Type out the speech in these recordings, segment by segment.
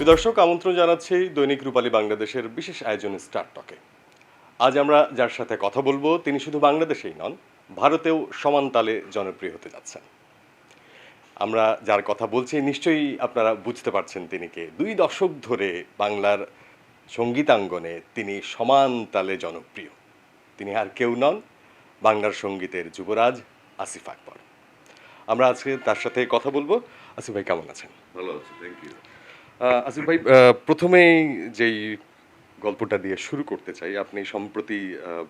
প্রিয় দর্শক, আমন্ত্রণ জানাচ্ছি দৈনিক রূপালী বাংলাদেশের বিশেষ আয়োজন স্টার টকে। আজ আমরা যার সাথে কথা বলবো তিনি শুধু বাংলাদেশেই নন, ভারতেও সমান তালে জনপ্রিয় হতে যাচ্ছেন। আমরা যার কথা বলছি নিশ্চয়ই আপনারা বুঝতে পারছেন তিনি কে। 2 দশক ধরে বাংলার সঙ্গীতাঙ্গনে তিনি সমান তালে জনপ্রিয়। তিনি আর কেউ নন, বাংলার সঙ্গীতের যুবরাজ আসিফ আকবর। আমরা আজকে তার সাথে কথা বলবো। আসিফ ভাই, কেমন আছেন? ভালো আছি, থ্যাংক ইউ। আসিফ ভাই, প্রথমেই যেই গল্পটা দিয়ে শুরু করতে চাই, আপনি সম্প্রতি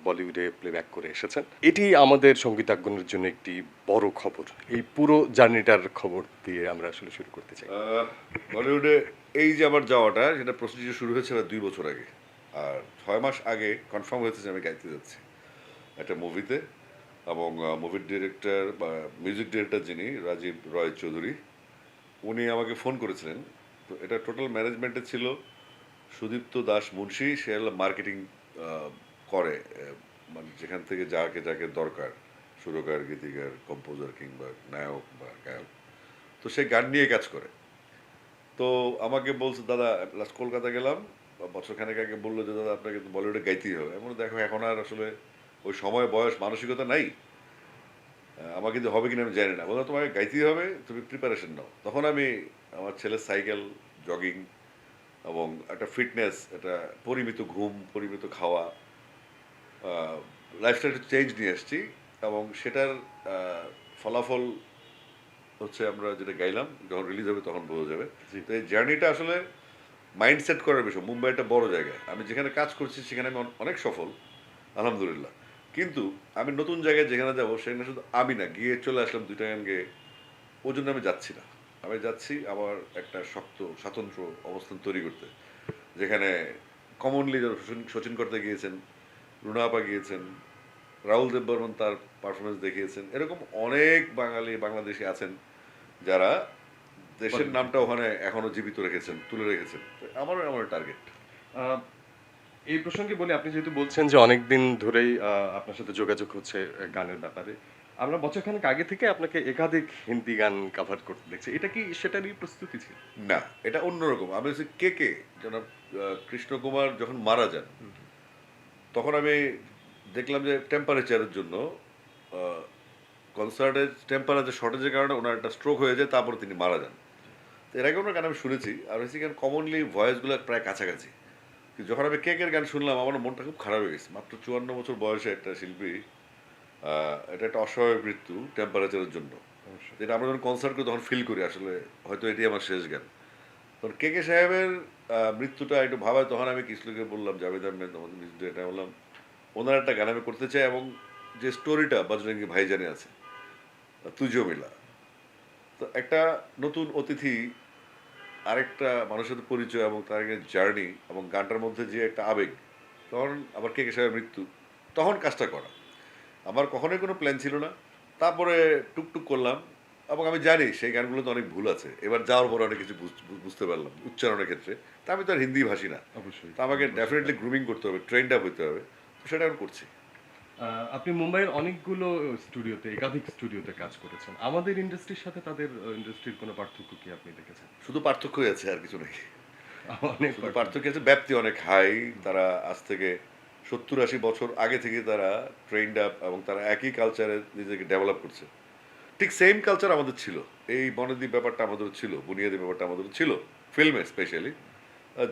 বলিউডে প্লেব্যাক করে এসেছেন। এটি আমাদের সঙ্গীতাঙ্গনের জন্য একটি বড় খবর। এই পুরো জার্নিটার খবর দিয়ে আমরা আসলে শুরু করতে চাই। বলিউডে এই যে আমার যাওয়াটা, সেটা প্রসিডিউর শুরু হয়েছে 2 বছর আগে। আর 6 মাস আগে কনফার্ম হয়েছে যে আমি গাইতে যাচ্ছি একটা মুভিতে। এবং মুভির ডিরেক্টর বা মিউজিক ডিরেক্টর যিনি রাজীব রয় চৌধুরী, উনি আমাকে ফোন করেছিলেন। তো এটা টোটাল ম্যানেজমেন্টে ছিল সুদীপ্ত দাস মুন্সি। সে হলো মার্কেটিং করে, মানে যেখান থেকে যাকে যাকে দরকার, সুরকার, গীতিকার, কম্পোজার কিংবা নায়ক বা গায়ক, তো সে গান নিয়ে কাজ করে। তো আমাকে বলছে, দাদা লাস্ট কলকাতা গেলাম বছরখানেক আগে, বললো যে দাদা আপনাকে তো বলিউডে গাইতেই হবে। এমন দেখো এখন আর আসলে ওই সময় বয়স মানসিকতা নাই। আমার কিন্তু হবে কিনা আমি জানি না। বললাম তোমাকে গাইতেই হবে, তুমি প্রিপারেশন নাও। তখন আমি আমার ছেলের সাইকেল, জগিং এবং একটা ফিটনেস, একটা পরিমিত ঘুম, পরিমিত খাওয়া, লাইফস্টাইল চেঞ্জ নিয়ে এসেছি। এবং সেটার ফলাফল হচ্ছে আমরা যেটা গাইলাম, যখন রিলিজ হবে তখন বোঝা যাবে। জি। তো এই জার্নিটা আসলে মাইন্ডসেট করার বিষয়। মুম্বাই একটা বড় জায়গা, আমি যেখানে কাজ করছি সেখানে আমি অনেক সফল, আলহামদুলিল্লাহ। কিন্তু আমি নতুন জায়গায় যেখানে যাবো সেখানে শুধু আমি না, গিয়ে চলে আসলাম 2টা গান গেয়ে, ওই জন্য আমি যাচ্ছি না। আমি যাচ্ছি আমার একটা শক্ত স্বাতন্ত্র অবস্থান তৈরি করতে, যেখানে কমনলি সচিন করতে গিয়েছেন, রুনা আপা গিয়েছেন, রাহুল দেববর্মন তার পারফরমেন্স দেখিয়েছেন। এরকম অনেক বাঙালি বাংলাদেশি আছেন যারা দেশের বলিউডে। নামটা ওখানে এখনো জীবিত রেখেছেন, তুলে রেখেছেন। তো আমারও আমার টার্গেট। আহ, এই প্রসঙ্গে বলি, আপনি যেহেতু বলছেন যে অনেক দিন ধরেই আপনার সাথে যোগাযোগ হচ্ছে গানের ব্যাপারে, আমরা বছরখানেক আগে থেকে আপনাকে একাধিক হিন্দি গান কভার করতে দেখছি। এটা কি সেটারই প্রস্তুতি ছিল? না, এটা অন্যরকম। আমি হচ্ছে কে জনাব কৃষ্ণ কুমার যখন মারা যান, তখন আমি দেখলাম যে টেম্পারেচারের জন্য, কনসার্টের টেম্পারেচার শর্টেজের কারণে ওনার একটা স্ট্রোক হয়ে যায়, তারপরে তিনি মারা যান। তো এর আগে ওনার গান আমি শুনেছি, আর হচ্ছে গান কমনলি ভয়েসগুলো প্রায় কাছাকাছি। কিন্তু যখন আমি কেকের গান শুনলাম, আমার মনটা খুব খারাপ হয়ে গেছে। মাত্র 54 বছর বয়সে একটা শিল্পী, এটা একটা অস্বাভাবিক মৃত্যু টেম্পারেচারের জন্য। অবশ্যই। যেটা আমরা যখন কনসার্ট করি তখন ফিল করি আসলে হয়তো এটি আমার শেষ গান। তখন কে কে সাহেবের মৃত্যুটা একটু ভাবায়, তখন আমি কিসলুকে বললাম, জাভেদ আহমেদ আমাদের মিউজিক ডিরেক্টর, বললাম ওনার একটা গান আমি করতে চাই, এবং যে স্টোরিটা বজরঙ্গি ভাইজানে আছে, তুজো মিলা। তো একটা নতুন অতিথি, আরেকটা মানুষের সাথে পরিচয় এবং তার একটা জার্নি এবং গানটার মধ্যে যে একটা আবেগ, তখন আবার কে কে সাহেবের মৃত্যু, তখন কাজটা করা আমার কখনোই কোনো প্ল্যান ছিল না। তারপরে টুকটুক করলাম, এবং আমি জানি সেই গানগুলোতে অনেক ভুল আছে। এবার যাওয়ার পরে অনেক কিছু বুঝতে পারলাম উচ্চারণের ক্ষেত্রে। তা আমি তো আর হিন্দি ভাষী না, অবশ্যই। তো আমাকে ডেফিনেটলি গ্রুমিং করতে হবে, ট্রেন্ড আপ হতে হবে। তো সেটা আমি করছি। আপনি মুম্বাইয়ের অনেকগুলো স্টুডিওতে, একাধিক স্টুডিওতে কাজ করেছেন। আমাদের ইন্ডাস্ট্রির সাথে তাদের ইন্ডাস্ট্রির কোনো পার্থক্য কি আপনি দেখেছেন? শুধু পার্থক্যই আছে, আর কিছু নেই। অনেক শুধু পার্থক্য। পার্থক্য আছে, ব্যাপ্তি অনেক হাই। তারা আজ থেকে 70-80 বছর আগে থেকে তারা ট্রেন্ড আপ, এবং তারা একই কালচারে নিজেকে ডেভেলপ করছে। ঠিক সেম কালচার আমাদের ছিল। এই বনেদি ব্যাপারটা আমাদেরও ছিল, বুনিয়াদি ব্যাপারটা আমাদেরও ছিল, ফিল্মে স্পেশালি।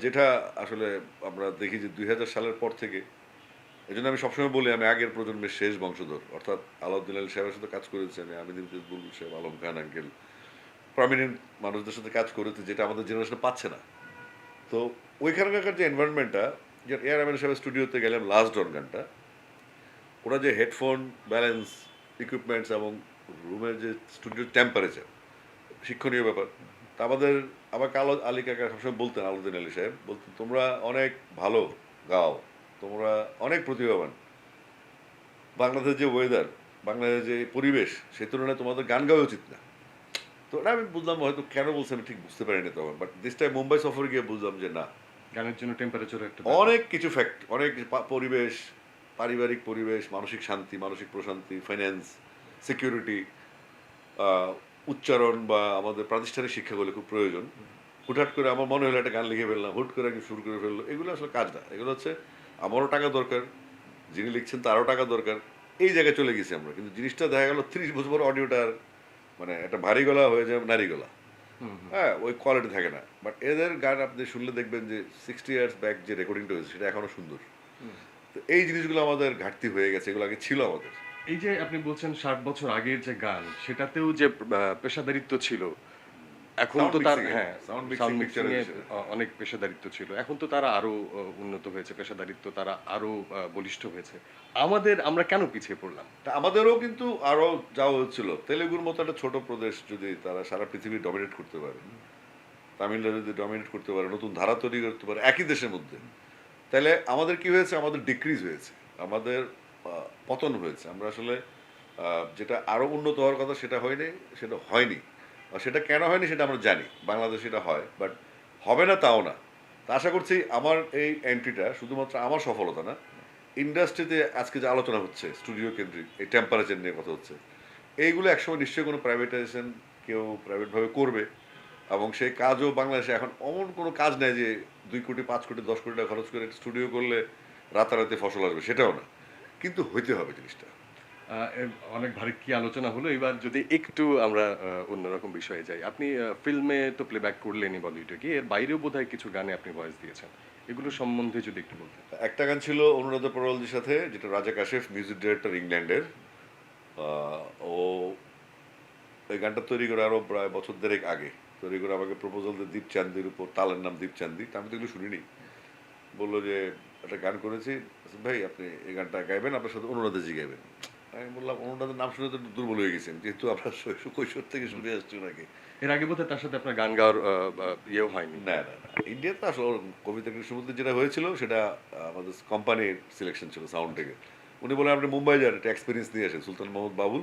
যেটা আসলে আমরা দেখি যে 2000 সালের পর থেকে, এই জন্য আমি সবসময় বলি আমি আগের প্রজন্মের শেষ বংশধর। অর্থাৎ আলাউদ্দিন আলী সাহেবের সাথে কাজ করেছি আমি, আমির ইমতিয়াজ বুলবুল সাহেব, আলম খান আঙ্কেল, প্রমিনেন্ট মানুষদের সাথে কাজ করেছি, যেটা আমাদের জেনারেশনে পাচ্ছে না। তো ওইখানকার যে এনভায়রনমেন্টটা, যে এআর রহমান সাহেবের স্টুডিওতে গেলাম লাস্ট ডন গানটা, ওরা যে হেডফোন, ব্যালেন্স, ইকুইপমেন্টস এবং রুমের যে স্টুডিওর টেম্পারেচার, শিক্ষণীয় ব্যাপার। তা আমাকে আলী কাকা সবসময় বলতেন, আলাউদ্দিন আলী সাহেব বলতেন, তোমরা অনেক ভালো গাও, তোমরা অনেক প্রতিভাবান, বাংলাদেশের যে ওয়েদার, বাংলাদেশের যে পরিবেশ, সেই তুলনায় তোমাদের গান গাওয়া উচিত না। তো ওটা আমি বুঝলাম, হয়তো কেন বলছে আমি ঠিক বুঝতে পারিনি তখন, বাট দিস টাইম মুম্বাই সফরে গিয়ে বুঝলাম যে না, গানের জন্য টেম্পারেচার একটা ব্যাপার। অনেক কিছু ফ্যাক্ট, অনেক পরিবেশ, পারিবারিক পরিবেশ, মানসিক শান্তি, মানসিক প্রশান্তি, ফাইন্যান্স, সিকিউরিটি, উচ্চারণ বা আমাদের প্রাতিষ্ঠানিক শিক্ষাগুলো খুব প্রয়োজন। হুটহাট করে আমার মনে হলো একটা গান লিখে ফেললাম, হুট করে একদিন শুরু করে ফেললো, এগুলো আসলে কাজ না। এগুলো হচ্ছে আমারও টাকা দরকার, যিনি লিখছেন তারও টাকা দরকার। এই জায়গায় চলে গেছি আমরা। কিন্তু জিনিসটা দেখা গেল ৩০ বছর পর অডিওটার মানে একটা ভারী গলা হয়ে যায় নারী গলা। হুম, হুম। হ্যাঁ, ওই কোয়ালিটি থাকে না। বাট এদের গান আপনি শুনলে দেখবেন যে 60 ইয়ার্স ব্যাক যে রেকর্ডিংটা হয়েছে সেটা এখনো সুন্দর। হুম। তো এই জিনিসগুলো আমাদের ঘাটতি হয়ে গেছে। এগুলো আগে ছিল আমাদের। এই যে আপনি বলছেন ৬০ বছর আগের যে গান, সেটাতেও যে পেশাদারিত্ব ছিল, এখন সাউন্ড তো তার মিক্সিং এ, হ্যাঁ, সাউন্ড মিক্সিং সাউন্ড মিক্সিং মিক্সচারের এ বিষয়ে। অনেক পেশাদারিত্ব ছিল। এখন তো তারা আরো উন্নত হয়েছে, পেশাদারিত্ব তারা আরো বলিষ্ঠ হয়েছে। আমরা কেন পিছিয়ে পড়লাম? তা আমাদেরও কিন্তু আরো যাওয়া হচ্ছিল। তেলেগুর মতো একটা ছোট প্রদেশ যদি তারা সারা পৃথিবী ডমিনেট করতে পারে, তামিলরা যদি ডমিনেট করতে পারে, নতুন ধারা তৈরি করতে পারে একই দেশের মধ্যে, তাহলে আমাদের কি হয়েছে? আমাদের ডিক্রিজ হয়েছে। আমাদের পতন হয়েছে। আমরা আসলে যেটা আরো উন্নত হওয়ার কথা সেটা হয়নি, সেটা হয়নি। আর সেটা কেন হয়নি সেটা আমরা জানি। বাংলাদেশে এটা হয়। বাট হবে না তাও না। তো আশা করছি আমার এই এন্ট্রিটা শুধুমাত্র আমার সফলতা না। ইন্ডাস্ট্রিতে আজকে যে আলোচনা হচ্ছে স্টুডিও কেন্দ্রিক এই টেম্পারেচার নিয়ে কথা হচ্ছে। এইগুলো একসময় নিশ্চয়ই কোনো প্রাইভেটাইজেশন কেউ প্রাইভেটভাবে করবে এবং সেই কাজও বাংলাদেশে এখন অমন কোনো কাজ নেই যে ২ কোটি, ৫ কোটি, ১০ কোটি টাকা খরচ করে স্টুডিও করলে রাতারাতি ফসল আসবে, সেটাও না। কিন্তু হইতে হবে জিনিসটা। অনেক ভারি কি আলোচনা হলো। এবার যদি একটু আমরা অন্যরকম বিষয়ে যাই। আপনি ফিল্মে তো প্লেব্যাক করলেনই বলিউডে গিয়ে। এর বাইরেও বোধহয় কিছু গানে আপনি ভয়েস দিয়েছেন। এগুলো সম্বন্ধে যদি একটু বলতেন। একটা গান ছিল অনুরাধা পরওয়ালজির সাথে, যেটা রাজা কাশেফ মিউজিক ডিরেক্টর ইংল্যান্ডের। ও এই গানটা তৈরি করে আরো প্রায় বছর দেড়েক আগে তৈরি করে আমাকে প্রপোজাল দিয়ে দীপ চান্দির উপর, তালের নাম দীপ চান্দি। তা আমি তো এগুলো শুনিনি। বললো যে একটা গান করেছি, ভাই আপনি এই গানটা গাইবেন, আপনার সাথে অনুরাধাজি গাইবেন। আমি বললাম অনুরাধার নাম শুনে তো একটু দুর্বল হয়ে গেছেন, যেহেতু আপনার কৈশোর থেকে শুনে আসছি ওনাকে। এর আগে বোধহয় তার সাথে আপনার গান গাওয়ার ইয়েও হয়নি। না না না, ইন্ডিয়াতে আসলে ওর কবিতা কৃষ্ণ মধ্যে যেটা হয়েছিল সেটা আমাদের কোম্পানির সিলেকশন ছিল সাউন্ড থেকে। উনি বলেন আপনি মুম্বাই যান, একটা এক্সপিরিয়েন্স নিয়ে আসেন। সুলতান মোহাম্মদ বাবুল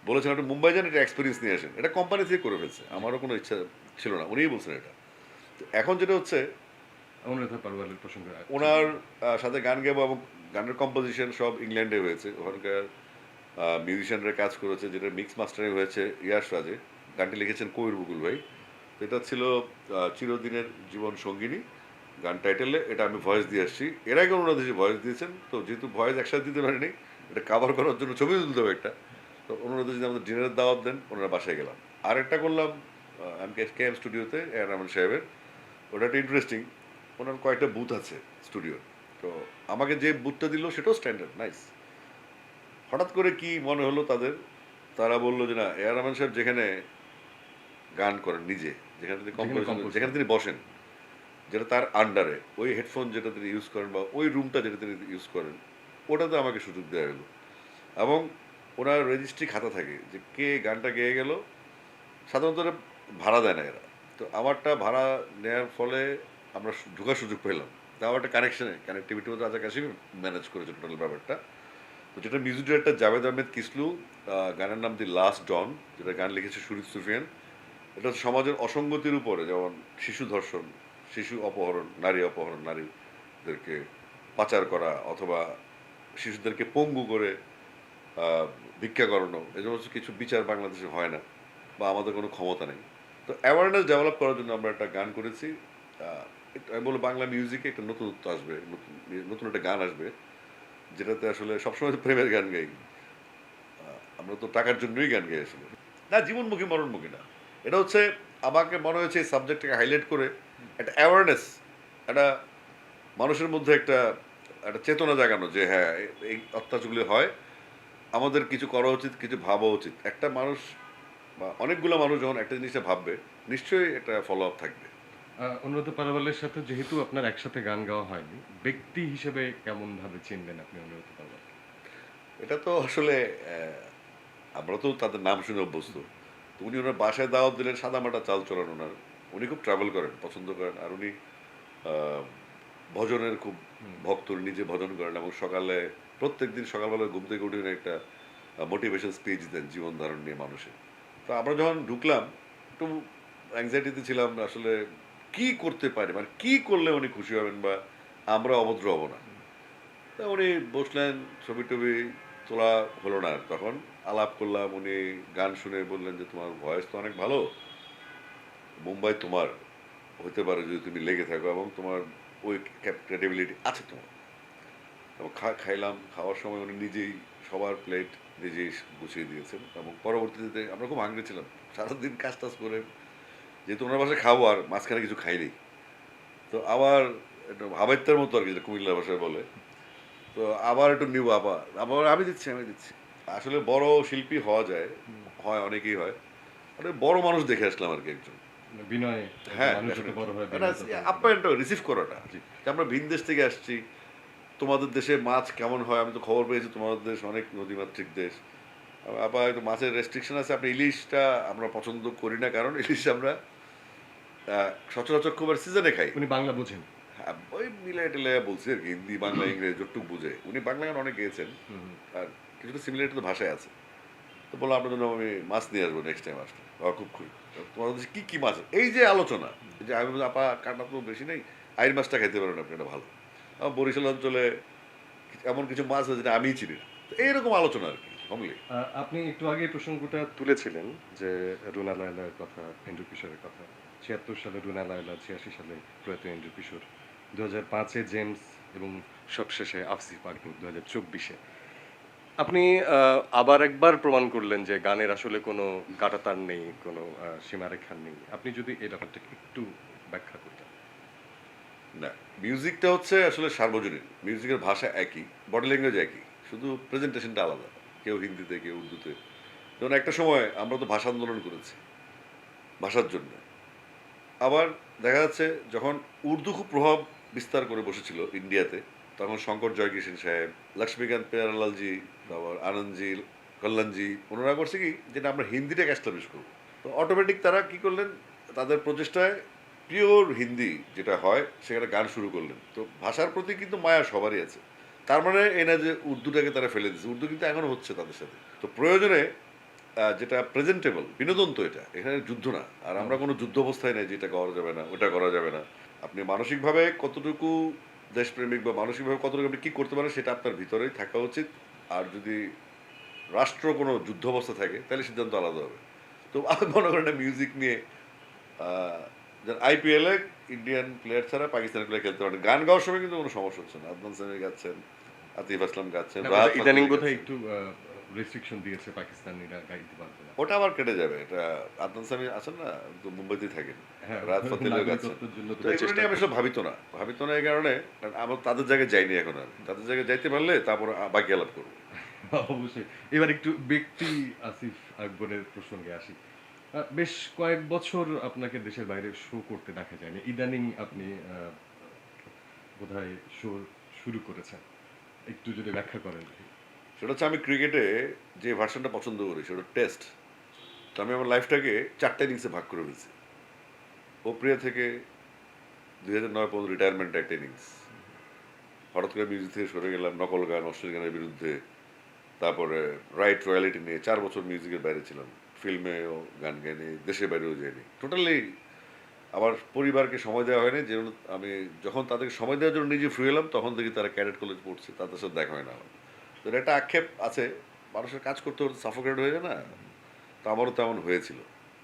বলেছেন আপনি মুম্বাই যান, একটা এক্সপিরিয়েন্স নিয়ে আসেন। এটা কোম্পানি থেকে করে ফেলছে, জি। আমারও কোনো ইচ্ছা ছিল না, উনিই বলছেন এটা। তো এখন যেটা হচ্ছে অনুরাধা পারওয়ালের প্রসঙ্গে জি, ওনার জি। সাথে গান গাইবো এবং গানের কম্পোজিশন সব ইংল্যান্ডে হয়েছে। ওখানকার মিউজিশিয়ানরা কাজ করেছে, যেটা মিক্স মাস্টারিং হয়েছে ইয়াশ রাজে। গানটি লিখেছেন কবির বকুল ভাই। তো এটা ছিল চিরদিনের জীবন সঙ্গিনী গান টাইটেলে। এটা আমি ভয়েস দিয়ে আসছি। এর আগে ওনারা দেশে ভয়েস দিয়েছেন, তো যেহেতু ভয়েস একসাথে দিতে পারিনি, এটা কাভার করার জন্য ছবি তুলতে হবে একটা। তো ওনারা যদি আমাদের ডিনারের দাওয়াত দেন, ওনারা বাসায় গেলাম। আরেকটা করলাম এম কে এম স্টুডিওতে এ আর রহমান সাহেবের। ওটা একটা ইন্টারেস্টিং। ওনার কয়েকটা বুথ আছে স্টুডিওর। তো আমাকে যে বুথটা দিল সেটাও স্ট্যান্ডার্ড নাইস। হঠাৎ করে কি মনে হলো তাদের, তারা বললো যে না, এ আর রহমান সাহেব যেখানে গান করেন নিজে, যেখানে তিনি যেখানে কম্পোজিশন, কম্পোজ যেখানে করেন। তিনি বসেন, যেটা তার আন্ডারে, ওই হেডফোন যেটা তিনি ইউজ করেন বা ওই রুমটা যেটা তিনি ইউজ করেন, ওটাতে আমাকে সুযোগ দেওয়া হলো। এবং ওনার রেজিস্ট্রি খাতা থাকে যে কে গানটা গেয়ে গেল। সাধারণত ওরা ভাড়া দেয় না এরা। তো আমারটা ভাড়া নেওয়ার ফলে আমরা ঢোকার সুযোগ পেলাম। তাও একটা কানেক্টিভিটি মধ্যে রাজা কাশিম ম্যানেজ করেছে টোটাল ব্যাপারটা। তো যেটা মিউজিক ডিরেক্টর জাভেদ আহমেদ কিসলু, গানের নাম দি লাস্ট ডন, যেটা গান লিখেছে শরীফ সুফিয়ান। এটা হচ্ছে সমাজের অসঙ্গতির উপরে, যেমন শিশু ধর্ষণ, শিশু অপহরণ, নারী অপহরণ, নারীদেরকে পাচার করা অথবা শিশুদেরকে পঙ্গু করে ভিক্ষা করানো, এই সমস্ত কিছু বিচার বাংলাদেশে হয় না বা আমাদের কোনো ক্ষমতা নেই। তো অ্যাওয়ারনেস ডেভেলপ করার জন্য আমরা একটা গান করেছি। আমি বলবো বাংলা মিউজিকে একটা নতুনত্ব আসবে, নতুন নতুন একটা গান আসবে, যেটাতে আসলে সবসময় তো প্রেমের গান গাই। আমরা তো টাকার জন্যই গান গাই আসলে। না, জীবনমুখী মরণমুখী না। এটা হচ্ছে আমাকে মনে হয়েছে এই সাবজেক্টটাকে হাইলাইট করে একটা অ্যাওয়ারনেস, একটা মানুষের মধ্যে একটা একটা চেতনা জাগানো যে হ্যাঁ, এই অত্যাচারগুলি হয়, আমাদের কিছু করা উচিত, কিছু ভাবা উচিত। একটা মানুষ বা অনেকগুলো মানুষ যখন একটা জিনিসটা ভাববে, নিশ্চয়ই একটা ফলো আপ থাকবে। অনুরাধা পারওয়ালের সাথে যেহেতু আপনার একসাথে গান গাওয়া হয়নি, ব্যক্তি হিসেবে কেমন ভাবে চিনলেন আপনি অনুরাধা পারওয়ালকে? এটা তো আসলে আমরা তো তাদের নাম শুনে অভ্যস্ত। তো উনি ওনার বাসায় দাওয়াত দিলেন, সাদামাটা চাল-চলন ওনার। উনি খুব ট্রাভেল করেন, পছন্দ করেন। আর উনি আ ভজনের খুব হুম। ভক্ত, নিজে ভজন করেন এবং সকালে প্রত্যেকদিন সকালবেলা ঘুম থেকে উঠে উনি একটা মোটিভেশন স্পিচ দেন জীবন ধারণ নিয়ে মানুষের। তো আমরা যখন ঢুকলাম, একটু অ্যাংজাইটিতে ছিলাম আসলে কি করতে পারি? মানে কি করলে উনি খুশি হবেন বা আমরা অভদ্র হব না? তা উনি বসলেন, ছবি-টবি তোলা হলো না আর তখন। আলাপ করলাম, উনি গান শুনে বললেন যে, "তোমার ভয়েস তো অনেক ভালো। মুম্বাই তোমার। হতে পারে যদি তুমি লেগে থাকো এবং তোমার ওই ক্যাপাবিলিটি আছে তোমার। এবং খাইলাম, খাওয়ার সময় উনি নিজেই সবার প্লেট নিজেই গুছিয়ে দিয়েছেন এবং পরবর্তীতে আমরা খুব হাঙ্গরি ছিলাম, সারাদিন কাজ টাজ করে যেহেতু ওনার বাসায় খাবো আর মাঝখানে কিছু খাইনি, তো আবার একটু হাবাইত্যার মতো আর কি, যেটা কুমিল্লা ভাষায় বলে, তো আবার একটু নিবো, আবার আবার আমি দিচ্ছি। আসলে বড় শিল্পী হওয়া যায়, হয় অনেকেই হয়, মানে বড় মানুষ দেখে আসলাম আর কি একজন। মানে বিনয় হ্যাঁ, মানুষ যত বড় হয় এটা বিনয় তত বড়। আপ্যায়নটা রিসিভ করাটা, জি। যে আমরা ভিন দেশ থেকে আসছি, তোমাদের দেশে মাছ কেমন হয় আমি তো খবর পেয়েছি, তোমাদের দেশ অনেক নদীমাতৃক দেশ, আবার একটু মাছের রেস্ট্রিকশন আছে, আপনি ইলিশটা আমরা পছন্দ করি না, কারণ ইলিশ আমরা সচরাচর খুব সিজনে খাই। উনি বাংলা বোঝেন। হ্যাঁ, ওই মিলাই টিলাই বলছি আর কি, হিন্দি বাংলা ইংরেজি যতটুকু বুঝে, উনি বাংলা গান অনেক গেয়েছেন আর কিছুটা সিমিলারিটি তো ভাষায় আছে। তো বললাম আপনার জন্য আমি মাছ নিয়ে আসবো নেক্সট টাইম আসলে, খুব খুশি। তোমাদের দেশে কী কী মাছ, এই যে আলোচনা, এই যে আমি বলছি, আপা কাটা তো বেশি নেই, আইর মাছটা খেতে পারেন আপনি, এটা ভালো। বরিশাল অঞ্চলে এমন কিছু মাছ আছে যেটা আমিই চিনি না, তো এইরকম আলোচনা আর কি কমলি। আপনি একটু আগে এই প্রসঙ্গটা তুলেছিলেন যে রুনা লায়লার কথা, এন্ড্রু কিশোরের কথা। ৭৬ সালে রুনা লায়লা, ৮৬ সালে প্রয়াত এন্ড্রু কিশোর, ২০০৫-এ জেমস এবং সবশেষে আফসি পারভিন ২০২৪-এ। আপনি আবার একবার প্রমাণ করলেন যে গানের আসলে কোনো কাঁটাতার নেই, কোনো সীমারেখা নেই। আপনি যদি এই ব্যাপারটা একটু ব্যাখ্যা করতেন। না, মিউজিকটা হচ্ছে আসলে সার্বজনীন, মিউজিকের ভাষা একই, বডি ল্যাঙ্গুয়েজ একই, শুধু প্রেজেন্টেশনটা আলাদা, কেউ হিন্দিতে কেউ উর্দুতে। যেমন একটা সময় আমরা তো ভাষা আন্দোলন করেছি ভাষার জন্য, আবার দেখা যাচ্ছে যখন উর্দু খুব প্রভাব বিস্তার করে বসেছিল ইন্ডিয়াতে, তখন শঙ্কর জয়কিশন সাহেব, লক্ষ্মীকান্ত পেয়ারালালজি, তারপর আনন্দজি, কল্যাণজি, ওনারা করছে কি, যেটা আমরা হিন্দিটাকে এস্টাবলিশ করবো। তো অটোমেটিক তারা কি করলেন, তাদের প্রচেষ্টায় পিওর হিন্দি যেটা হয় সেখানে গান শুরু করলেন। তো ভাষার প্রতি কিন্তু মায়া সবারই আছে, তার মানে এই না যে উর্দুটাকে তারা ফেলে দিচ্ছে, উর্দু কিন্তু এখনও হচ্ছে তাদের সাথে। তো প্রয়োজনে যেটা প্রেজেন্টেবল বিনোদন, তো এটা এখানে যুদ্ধ না, আর আমরা কোনো যুদ্ধ অবস্থায় নেই, যেটা করা যাবে না ওটা করা যাবে না। আপনি মানসিকভাবে কতটুকু দেশপ্রেমিক বা মানসিকভাবে কতটুকু আপনি কী করতে পারেন সেটা আপনার ভিতরেই থাকা উচিত। আর যদি রাষ্ট্র কোনো যুদ্ধ অবস্থা থাকে তাহলে সিদ্ধান্ত আলাদা হবে। তো আমি মনে করেন মিউজিক নিয়ে আইপিএলে ইন্ডিয়ান প্লেয়ার ছাড়া পাকিস্তানি প্লেয়ার খেলতে পারেন, গান গাওয়ার সময় কিন্তু কোনো সমস্যা হচ্ছে না। আদনান সামি গাচ্ছেন, আতিফ আসলাম গাচ্ছেন, না, রাহাত ইদানিং ফাতেহি বোধহয় গাচ্ছেন। একটু রেস্ট্রিকশন দিয়েছে, পাকিস্তানিরা গাইতে পারবে না। ওটা আবার কেটে যাবে, এটা আদনান সামি আছেন না, তো মুম্বাইতেই থাকেন, হ্যাঁ, রাহাত ফাতেহিও গাচ্ছেন। নাগরিকত্বের জন্য তো তো এগুলো নিয়ে আমি সব ভাবিত না এই কারণে, কারণ আমার তাদের জায়গায় যাইনি এখন, আমি তাদের জায়গায় যাইতে পারলে তারপর বাকি আলাপ করবো। অবশ্যই। এবার একটু ব্যক্তি আসিফ আকবরের প্রসঙ্গে আসি। বেশ কয়েক বছর আপনাকে দেশের বাইরে শো করতে দেখা যায়নি। ইদানিং আপনি বোধহয় শো শুরু করেছেন। একটু যদি ব্যাখ্যা করেন। সেটা হচ্ছে, আমি ক্রিকেটে যে ভার্সনটা পছন্দ করি সেটা টেস্ট। তো আমি আমার লাইফটাকে 4টা ইনিংসে ভাগ করে ফেলছি। ওপ্রিয়া থেকে 2009 পর্যন্ত রিটায়ারমেন্ট একটা ইনিংস, হঠাৎ করে মিউজিক থেকে সরে গেলাম, নকল গান, অশ্লীল গানের বিরুদ্ধে, তারপরে রাইট রয়্যালিটি নিয়ে 4 বছর মিউজিকের বাইরে ছিলাম, ফিল্মেও গান গাইনি, দেশের বাইরেও যাইনি, টোটালি আমার পরিবারকে সময় দেওয়া হয়নি। যেমন আমি যখন তাদেরকে সময় দেওয়ার জন্য নিজে ফ্রি হলাম, তখন থেকে তারা ক্যাডেট কলেজ পড়ছে, তাদের সাথে দেখা হয় না আমার। তো এটা একটা আক্ষেপ আছে, মানুষের কাজ করতে করতে সাফোকেট হয়ে যায় না, তো আমারও তেমন হয়েছিল।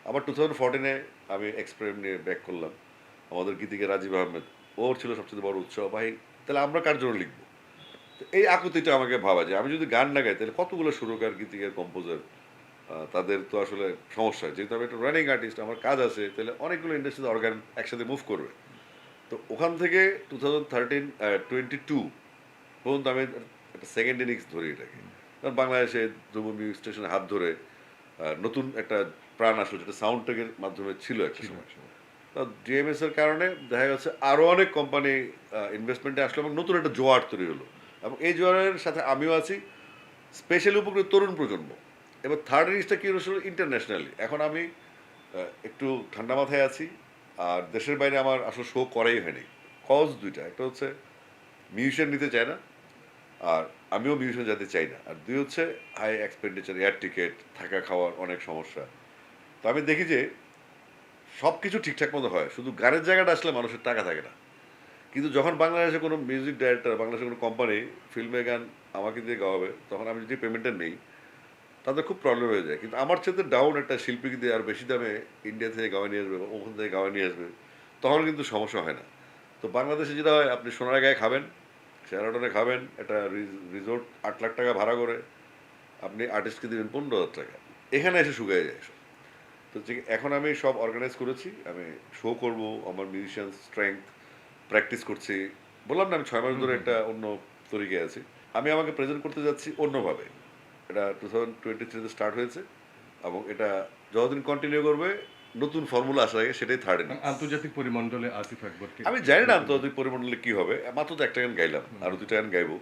আবার 2014-এ আমি এক্সপেরিমেন্ট নিয়ে ব্যাক করলাম, আমাদের গীতিকে রাজীব আহমেদ, ওর ছিল সবচেয়ে বড় উৎসাহ, ভাই তাহলে আমরা কার জন্য লিখবো। তো এই আকুতিটা আমাকে ভাবা যে আমি যদি গান না গাই তাহলে কতগুলো সুরকার, গীতিকার, কম্পোজার, তাদের তো আসলে সমস্যা, যেহেতু আমি একটা রানিং আর্টিস্ট, আমার কাজ আছে, তাহলে অনেকগুলো ইন্ডাস্ট্রিতে অর্গান একসাথে মুভ করবে। তো ওখান থেকে 2022 পর্যন্ত আমি একটা সেকেন্ড ইনিংস ধরি এটাকে, কারণ বাংলাদেশে ধ্রুব মিউজিক স্টেশনে হাত ধরে নতুন একটা প্রাণ আসলো, যেটা সাউন্ড টেকের মাধ্যমে ছিল একটা সময়। তো ডিএমএস এর কারণে দেখা যাচ্ছে আরও অনেক কোম্পানি ইনভেস্টমেন্টে আসলো এবং নতুন একটা জোয়ার তৈরি হলো, এবং এই জোয়ারের সাথে আমিও আছি, স্পেশালি উপকৃত তরুণ প্রজন্ম। এবার থার্ড ইনিংসটা কী হলো ইন্টারন্যাশনালি, এখন আমি একটু ঠান্ডা মাথায় আছি, আর দেশের বাইরে আমার আসলে শো করাই হয়নি। কজ দুইটা, একটা হচ্ছে মিউজিশিয়ান নিতে চায় না, আর আমিও মিউজিশিয়ান যেতে চাই না, আর দুই হচ্ছে হাই এক্সপেন্ডিচার, এয়ার টিকিট, থাকা খাওয়ার অনেক সমস্যা। তো আমি দেখি যে সব কিছু ঠিকঠাক মতো হয়, শুধু গানের জায়গাটা আসলে মানুষের টাকা থাকে না। কিন্তু যখন বাংলাদেশে কোনো মিউজিক ডাইরেক্টর, বাংলাদেশের কোনো কোম্পানি ফিল্মে গান আমাকে দিয়ে গাওয়াবে, তখন আমি যদি পেমেন্টটা নেই, তাদের খুব প্রবলেম হয়ে যায়। কিন্তু আমার চেয়ে ডাউন একটা শিল্পীকে দিয়ে আর বেশি দামে ইন্ডিয়া থেকে গাওয়া নিয়ে আসবে বা ওখান থেকে গাওয়া নিয়ে আসবে, তখন কিন্তু সমস্যা হয় না। তো বাংলাদেশে যেটা হয়, আপনি সোনারগাঁয়ে খাবেন, শেরাটনে খাবেন, একটা রিসোর্ট 8 লাখ টাকা ভাড়া করে আপনি আর্টিস্টকে দিবেন 15,000 টাকা, এখানে এসে শুকিয়ে যায় সব। তো এখন আমি সব অর্গানাইজ করেছি, আমি শো করব, আমার মিউজিশিয়ান স্ট্রেংথ প্র্যাকটিস করছি। বললাম না আমি 6 মাস ধরে একটা অন্য তরিকে আছি। আমি আমাকে প্রেজেন্ট করতে যাচ্ছি অন্যভাবে। এটা 2023 তে স্টার্ট হয়েছে এবং এটা যতদিন কন্টিনিউ করবে, নতুন ফর্মুলা আসার আগে সেটাই থার্ড ইনিংস। আন্তর্জাতিক পরিমণ্ডলে আসিফ আকবরকে আমি জানি না আন্তর্জাতিক পরিমণ্ডলে কি হবে, মাত্র তো একটা গান গাইলাম, আরো 2টা গান গাইবো।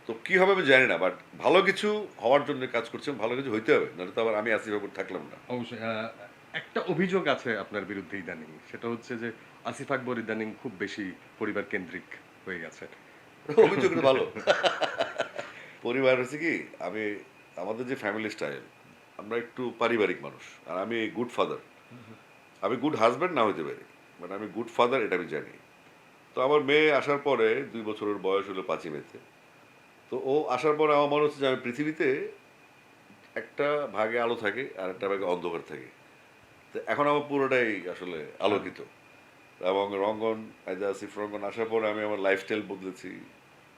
তো কি হবে আমি জানি না, বাট ভালো কিছু হওয়ার জন্য কাজ করছি, ভালো কিছু হইতে হবে, নাহলে তো আবার আমি আসিফ আকবর থাকলাম না। অবশ্যই একটা অভিযোগ আছে আপনার বিরুদ্ধে ইদানিং, সেটা হচ্ছে যে আসিফ আকবর ইদানিং খুব বেশি পরিবার কেন্দ্রিক হয়ে গেছে। অভিযোগ কিন্তু ভালো। পরিবার হচ্ছে কি, আমি আমাদের যে ফ্যামিলি স্টাইল, আমরা একটু পারিবারিক মানুষ, আর আমি গুড ফাদার। আমি গুড হাজব্যান্ড না হইতে পারি, বাট আমি গুড ফাদার, এটা আমি জানি। তো আমার মেয়ে আসার পরে 2 বছরের বয়স হলো 5ই মেতে। তো ও আসার পরে আমার মনে হচ্ছে যে আমি পৃথিবীতে একটা ভাগে আলো থাকে আর একটা ভাগে অন্ধকার থাকে। তো এখন আমার পুরোটাই আসলে আলোকিত। এবং রঙ্গন, আইদা আসিফ রঙ্গন আসার পরে আমি আমার লাইফস্টাইল বদলেছি,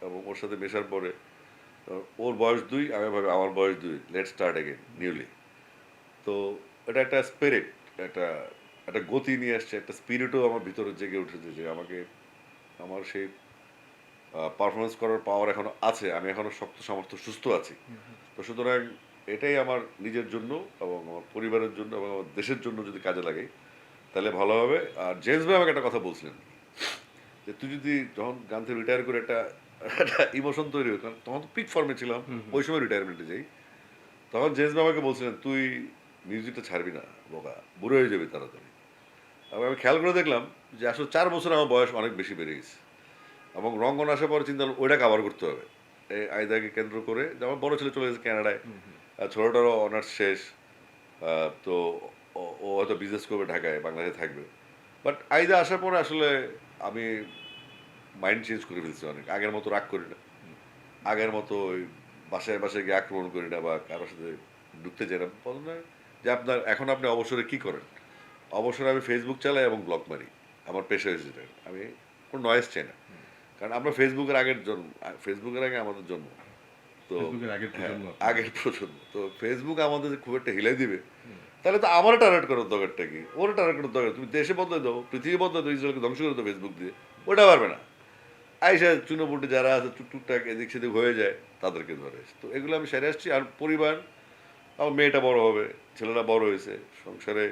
এবং ওর সাথে মেশার পরে ওর বয়স 2, আমি ভাবি আমার বয়স 2, লেট স্টার্ট এগেন নিউলি। তো এটা একটা স্পিরিট, একটা একটা গতি নিয়ে আসছে, একটা স্পিরিটও আমার ভিতরে জেগে উঠেছে যে আমাকে, আমার সেই পারফরমেন্স করার পাওয়ার এখনো আছে, আমি এখনো শক্ত সামর্থ্য সুস্থ আছি। তো সুতরাং এটাই আমার নিজের জন্য এবং আমার পরিবারের জন্য এবং আমার দেশের জন্য যদি কাজে লাগে তাহলে ভালো হবে। আর জেমস ভাই আমাকে একটা কথা বলছিলেন যে তুই যদি যখন গান থেকে রিটায়ার করে একটা ইমোশন তৈরি হয়, কারণ তখন তো পিক ফর্মে ছিলাম, ওই সময় রিটায়ারমেন্টে যাই, তখন জেমস ভাই আমাকে বলছিলেন তুই মিউজিকটা ছাড়বি না বোকা, বুড়ো হয়ে যাবি তাড়াতাড়ি। এবং আমি খেয়াল করে দেখলাম যে আসলে 4 বছর আমার বয়স অনেক বেশি বেড়ে গেছে, এবং রঙ্গন আসার পরে চিন্তা করলাম ওইটা কাভার করতে হবে। এই আয়দাকে কেন্দ্র করে, যেমন বড় ছেলে চলে গেছে কানাডায়, আর ছোটোটারও অনার্স শেষ। তো ও হয়তো বিজনেস করবে ঢাকায়, বাংলাদেশে থাকবে। বাট আয়দা আসার পরে আসলে আমি মাইন্ড চেঞ্জ করে ফেলছি অনেক, আগের মতো রাগ করি না, আগের মতো ওই বাসায় বাসায় গিয়ে আক্রমণ করি না বা কারোর সাথে ঢুকতে চাই না। বলেন না যে আপনার এখন আপনি অবসরে কি করেন? অবসরে আমি ফেসবুক চালাই এবং ব্লগ মারি, আমার পেশা হয়েছে এটা। আমি কোনো নয়েজ চাই না, কারণ আমরা ফেসবুকের আগের জন্ম, ফেসবুকের আগে আমাদের জন্ম। তো ফেসবুকের আগের হ্যাঁ, প্রজন্ম। আগের প্রজন্ম। তো ফেসবুক আমাদের যে খুব একটা হিলাই দিবে, তাহলে তো আমার টার্গেট করার দরকারটা কি? ওর টার্গেট করার দরকার, তুমি দেশে বদলে দাও, পৃথিবী বদলে দাও, ইসরায়েলকে ধ্বংস করে দাও ফেসবুক দিয়ে, ওটা পারবে না। আইসা চুনোপুটি যারা আছে টুকটাক এদিক সেদিক হয়ে যায়, তাদেরকে ধরে। তো এগুলো আমি সেরে আসছি। আর পরিবার, আমার মেয়েটা বড় হবে, ছেলেরা বড় হয়েছে, সংসারে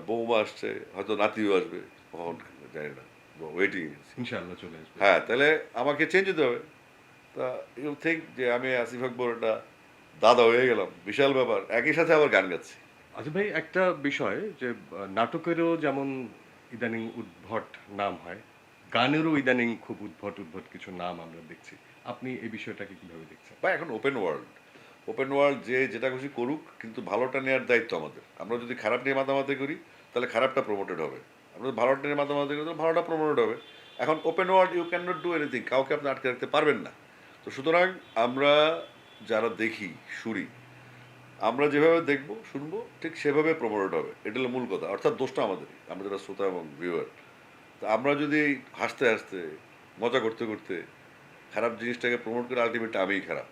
বৌমা আসছে, হয়তো নাতিও আসবে, কখন জানি না, ওয়েটিং। ইনশাআল্লাহ চলে আসবে। হ্যাঁ, তাহলে আমাকে চেঞ্জ হতে হবে। তা ইউ থিঙ্ক যে আমি আসিফ আকবর একটা দাদা হয়ে গেলাম, বিশাল ব্যাপার, একই সাথে আবার গান গাচ্ছি। আচ্ছা ভাই, একটা বিষয় যে নাটকেরও যেমন ইদানিং উদ্ভট নাম হয়, গানেরও ইদানিং খুব উদ্ভট উদ্ভট কিছু নাম আমরা দেখছি। আপনি এই বিষয়টাকে কিভাবে দেখছেন? বা এখন ওপেন ওয়ার্ল্ড, ওপেন ওয়ার্ল্ড, যে যেটা খুশি করুক, কিন্তু ভালোটা নেওয়ার দায়িত্ব আমাদের। আমরা যদি খারাপ নিয়ে মাতামাতি করি তাহলে খারাপটা প্রমোটেড হবে, আমরা যদি ভালোটা নিয়ে মাতামাতি করি তাহলে ভালোটা প্রমোটেড হবে। এখন open world, you can not do anything, কাউকে আপনি আটকে রাখতে পারবেন না। তো সুতরাং আমরা যারা দেখি, শুনি, আমরা যেভাবে দেখবো শুনবো ঠিক সেভাবে প্রমোটেড হবে, এটা হলো মূল কথা। অর্থাৎ দোষটা আমাদেরই, আমরা যারা শ্রোতা এবং ভিউয়ার। তো আমরা যদি হাসতে হাসতে, মজা করতে করতে খারাপ জিনিসটাকে প্রমোট করে, আলটিমেটলি আমিই খারাপ।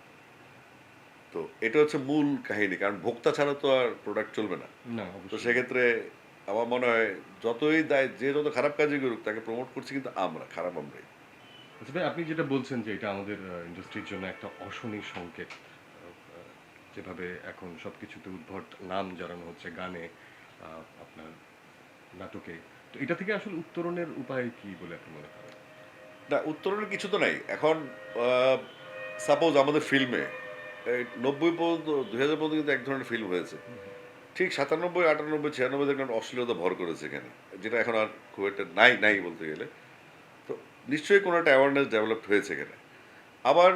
তো এটা হচ্ছে মূল কাহিনী, কারণ ভোক্তা ছাড়া তো আর প্রোডাক্ট চলবে না। না, তো অবশ্যই। সেক্ষেত্রে আমার মনে হয় যতই দায়, যে যত খারাপ কাজই করুক, তাকে প্রমোট করছি কিন্তু আমরা, খারাপ আমরাই। আচ্ছা ভাই, আপনি যেটা বলছেন যে এটা আমাদের ইন্ডাস্ট্রির জন্য একটা অশনি সংকেত, যেভাবে এখন সবকিছুতে উদ্ভট নাম জড়ানো হচ্ছে, গানে, আপনার নাটকে। তো এটা থেকে আসলে উত্তরণের উপায় কি বলে আপনি মনে করেন? না, উত্তরণের কিছু তো নাই এখন। সাপোজ আমাদের ফিল্মে এই 90 পর্যন্ত, 2000 পর্যন্ত কিন্তু এক ধরনের ফিল্ম হয়েছে। ঠিক 97, 98, 96 দেখলাম অশ্লীলতা ভর করেছে এখানে, যেটা এখন আর খুব একটা নাই নাই বলতে গেলে। তো নিশ্চয়ই কোনো একটা অ্যাওয়ারনেস ডেভেলপ হয়েছে এখানে। আবার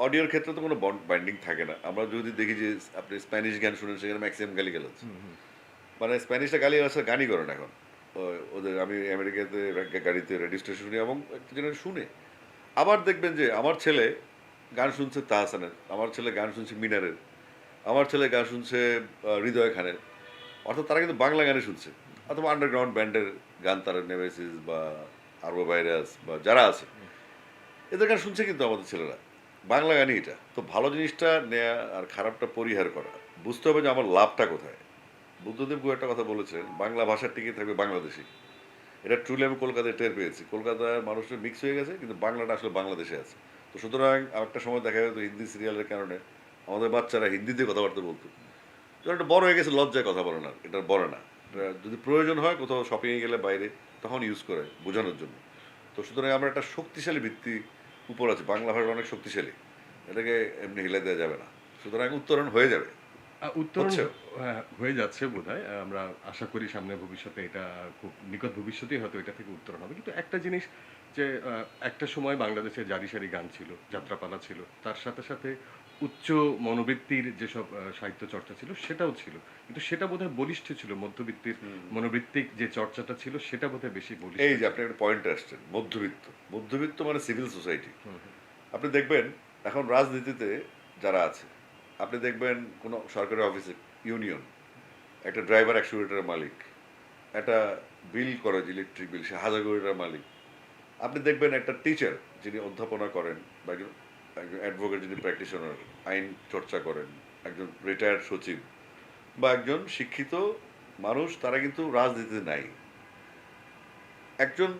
অডিওর ক্ষেত্রে তো কোনো বাইন্ডিং থাকে না। আমরা যদি দেখি যে আপনি স্প্যানিশ গান শুনেন, সেখানে ম্যাক্সিমাম গালিগালাজ। মানে স্প্যানিশটা গালিগালাজ গানই করে না এখন। ওদের, আমি আমেরিকাতে গাড়িতে রেডিও স্টেশন শুনি এবং একটা যেন শুনে। আবার দেখবেন যে আমার ছেলে গান শুনছে তাহসানের, আমার ছেলে গান শুনছে মিনারের, আমার ছেলে গান শুনছে হৃদয় খানের। অর্থাৎ তারা কিন্তু বাংলা গানে শুনছে। অথবা আন্ডারগ্রাউন্ড ব্যান্ডের গান তারা নেমেসিস বা আরবো ভাইরাস বা যারা আছে এদের গান শুনছে কিন্তু আমাদের ছেলেরা বাংলা গানই এটা। তো ভালো জিনিসটা নেয়া আর খারাপটা পরিহার করা, বুঝতে হবে যে আমার লাভটা কোথায়। বুদ্ধদেব গুহ একটা কথা বলেছিলেন, বাংলা ভাষার টিকে থাকবে বাংলাদেশি। এটা ট্রুলি আমি কলকাতায় টের পেয়েছি। কলকাতার মানুষের মিক্স হয়ে গেছে, কিন্তু বাংলাটা আসলে বাংলাদেশে আছে। তো সুতরাং একটা সময় দেখা যেত হিন্দি সিরিয়ালের কারণে আমাদের বাচ্চারা হিন্দিতে কথাবার্তা বলতো। যখন একটা বড় হয়ে গেছে লজ্জায় কথা বলে না, এটা বলে না। এটা যদি প্রয়োজন হয় কোথাও শপিংয়ে গেলে বাইরে, তখন ইউজ করে বোঝানোর জন্য। তো সুতরাং আমরা একটা শক্তিশালী ভিত্তি উপর আছে, বাংলা ভাষা অনেক শক্তিশালী, এটাকে এমনি হিলে দেওয়া যাবে না। সুতরাং উত্তরণ হয়ে যাবে। উত্তরণ হচ্ছে। হয়ে যাচ্ছে বোধহয়। আমরা আশা করি সামনের ভবিষ্যতে এটা খুব নিকট ভবিষ্যতেই হয়তো এটা থেকে উত্তরণ হবে। কিন্তু একটা জিনিস যে একটা সময় বাংলাদেশে জারি সারি গান ছিল, যাত্রাপালা ছিল। তার সাথে সাথে উচ্চ মনোবৃত্তির যেসব সাহিত্য চর্চা ছিল সেটাও ছিল। কিন্তু সেটা বোধহয় বলিষ্ঠ ছিল। মধ্যবিত্তির মনোবৃত্তিক যে চর্চাটা ছিল সেটা বোধহয় বেশি বলিষ্ঠ এই যে ছিল। আপনি একটা পয়েন্টে আসছেন, মধ্যবিত্ত। মধ্যবিত্ত মানে সিভিল সোসাইটি। হুম, হুম। আপনি দেখবেন এখন রাজনীতিতে যারা আছে, আপনি দেখবেন কোনো সরকারি অফিসে ইউনিয়ন, একটা ড্রাইভার 100 কোটি টাকার মালিক, একটা বিল করে যে ইলেকট্রিক বিল, সে 1000 কোটি টাকার মালিক। আপনি দেখবেন একটা টিচার যিনি অধ্যাপনা করেন, বা একজন একজন অ্যাডভোকেট যিনি প্র্যাকটিশনার, আইন চর্চা করেন, একজন রিটায়ার্ড সচিব বা একজন শিক্ষিত মানুষ, তারা কিন্তু রাজনীতিতে নাই। একজন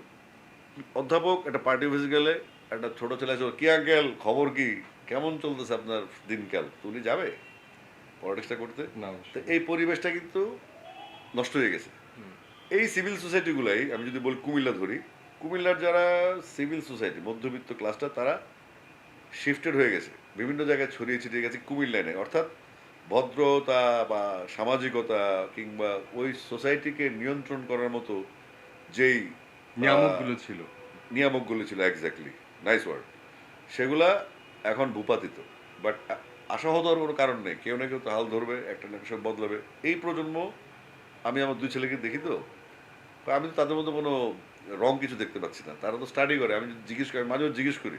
অধ্যাপক একটা পার্টি অফিসে গেলে একটা ছোট ছেলে আছে, কি আঙ্কেল খবর কি, কেমন চলতেছে আপনার দিনকাল, তো উনি যাবে পলিটিক্সটা করতে? না তো অবশ্যই। এই পরিবেশটা কিন্তু নষ্ট হয়ে গেছে। এই সিভিল সোসাইটিগুলাই, আমি যদি বলি কুমিল্লা ধরি, কুমিল্লার যারা সিভিল সোসাইটি মধ্যবিত্ত ক্লাসটা, তারা শিফটেড হয়ে গেছে, বিভিন্ন জায়গায় ছড়িয়ে ছিটিয়ে গেছে কুমিল্লায় নেই। অর্থাৎ ভদ্রতা বা সামাজিকতা কিংবা ওই সোসাইটিকে নিয়ন্ত্রণ করার মতো যেই নিয়ামকগুলো ছিল। নিয়ামকগুলো ছিল, এক্স্যাক্টলি, নাইস ওয়ার্ড, সেগুলা এখন ভূপাতিত। বাট আশাহত হওয়ার কোনো কারণ নেই, কেউ না কেউ তো হাল ধরবে, একটা না সব বদলাবে। এই প্রজন্ম, আমি আমার 2 ছেলেকে দেখি, তো আমি তো তাদের মধ্যে কোনো রং কিছু দেখতে পাচ্ছি না। তারা তো স্টাডি করে, আমি যদি জিজ্ঞেস করি, মাঝে মাঝে জিজ্ঞেস করি,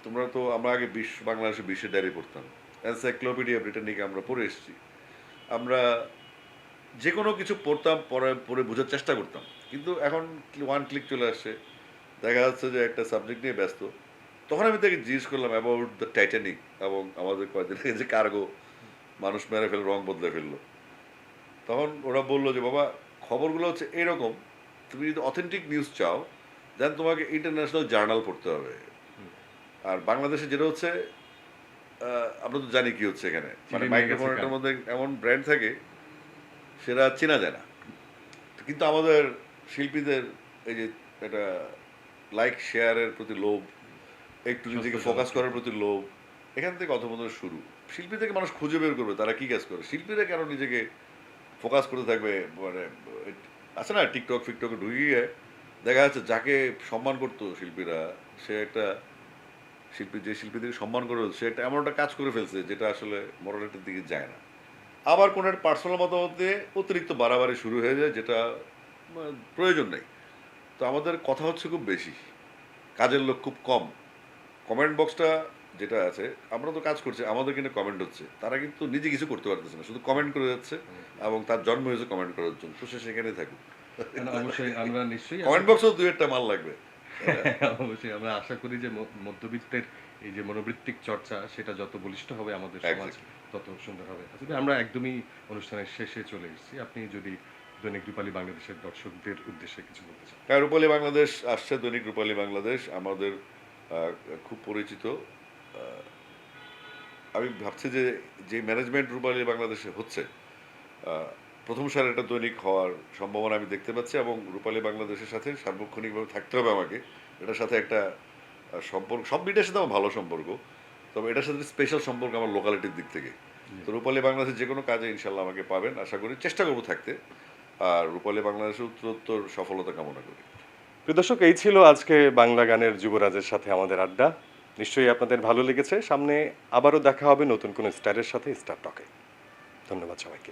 তোমরা তো, আমরা আগে বাংলাদেশে বিশ্বের ডায়েরি পড়তাম, এনসাইক্লোপিডিয়া ব্রিটানিকা আমরা পড়ে এসেছি, আমরা যে কোনো কিছু পড়তাম, পড়ে পড়ে বোঝার চেষ্টা করতাম। কিন্তু এখন ওয়ান ক্লিক চলে আসছে, দেখা যাচ্ছে যে একটা সাবজেক্ট নিয়ে ব্যস্ত। তখন আমি তাকে জিজ্ঞেস করলাম অ্যাবাউট দ্য টাইটানিক এবং আমাদের কয়েকদিন আগে যে কার্গো মানুষ মেরে ফেলে, রং বদলে ফেললো। তখন ওরা বললো যে বাবা, খবরগুলো হচ্ছে এরকম, তুমি যদি অথেন্টিক নিউজ চাও দেন তোমাকে ইন্টারন্যাশনাল জার্নাল পড়তে হবে। আর বাংলাদেশে যেটা হচ্ছে, আমরা তো জানি কি হচ্ছে এখানে, মানে চিড়ে নিয়ে গেছে মাইক্রোফোনটার কান। মধ্যে এমন ব্র্যান্ড থাকে, সেটা চেনা যায় না। কিন্তু আমাদের শিল্পীদের এই যে একটা লাইক শেয়ারের প্রতি লোভ, একটু নিজেকে সস্তা ফোকাস জনপ্রিয়। করার প্রতি লোভ, এখান থেকে অধপতনের শুরু। শিল্পী থেকে মানুষ খুঁজে বের করবে তারা কি কাজ করে, শিল্পীরা কেন নিজেকে ফোকাস করতে থাকবে। মানে আছে না, টিকটক ফিকটকে ঢুকে গিয়ে দেখা যাচ্ছে যাকে সম্মান করতো শিল্পীরা, সে একটা শিল্পী, যে শিল্পীদেরকে সম্মান করে সে একটা এমন একটা কাজ করে ফেলছে যেটা আসলে মরালিটির দিকে যায় না। আবার কোনো একটা পার্সোনাল মতামত দিয়ে অতিরিক্ত বাড়াবাড়ি শুরু হয়ে যায়, যেটা প্রয়োজন নেই। তো আমাদের কথা হচ্ছে খুব বেশি, কাজের লোক খুব কম। কমেন্ট বক্সটা যেটা আছে, আমরা তো কাজ করছি, আমাদের কিন্তু কমেন্ট হচ্ছে, তারা কিন্তু নিজে কিছু করতে পারতেছে না, শুধু কমেন্ট করে যাচ্ছে। এবং তার জন্ম হয়েছে কমেন্ট করার জন্য, তো সে সেখানেই থাকুক। না, অবশ্যই আমরা নিশ্চয়ই কমেন্ট বক্সেও 2-1টা মাল লাগবে। অবশ্যই আমরা আশা করি যে মধ্যবিত্তের এই যে মনোবৃত্তিক চর্চা সেটা যত বলিষ্ঠ হবে আমাদের সমাজ Exactly. তত সুন্দর হবে। আসলে আমরা একদমই অনুষ্ঠানের শেষে চলে এসেছি। আপনি যদি দৈনিক রূপালী বাংলাদেশের দর্শকদের উদ্দেশ্যে কিছু বলতে চান। হ্যাঁ, রূপালী বাংলাদেশ আসছে, দৈনিক রূপালী বাংলাদেশ আমাদের খুব পরিচিত। আহ, আমি ভাবছি যে যে ম্যানেজমেন্ট রূপালী বাংলাদেশে হচ্ছে, আহ, প্রথম সার একটা দৈনিক হওয়ার সম্ভাবনা আমি দেখতে পাচ্ছি। এবং রূপালী বাংলাদেশের সাথে সার্বক্ষণিকভাবে থাকতে হবে আমাকে। এটার সাথে একটা সম্পর্ক, সব মিডিয়ার সাথে আমার ভালো সম্পর্ক, তবে এটার সাথে স্পেশাল সম্পর্ক আমার লোকালিটির দিক থেকে। তো রূপালী বাংলাদেশের যে কোনো কাজে ইনশাল্লাহ আমাকে পাবেন, আশা করি, চেষ্টা করবো থাকতে। আর রূপালী বাংলাদেশের উত্তরোত্তর সফলতা কামনা করি। প্রিয় দর্শক, এই ছিল আজকে বাংলা গানের যুবরাজের সাথে আমাদের আড্ডা। নিশ্চয়ই আপনাদের ভালো লেগেছে। সামনে আবারও দেখা হবে নতুন কোনো স্টারের সাথে স্টার টকে। ধন্যবাদ সবাইকে।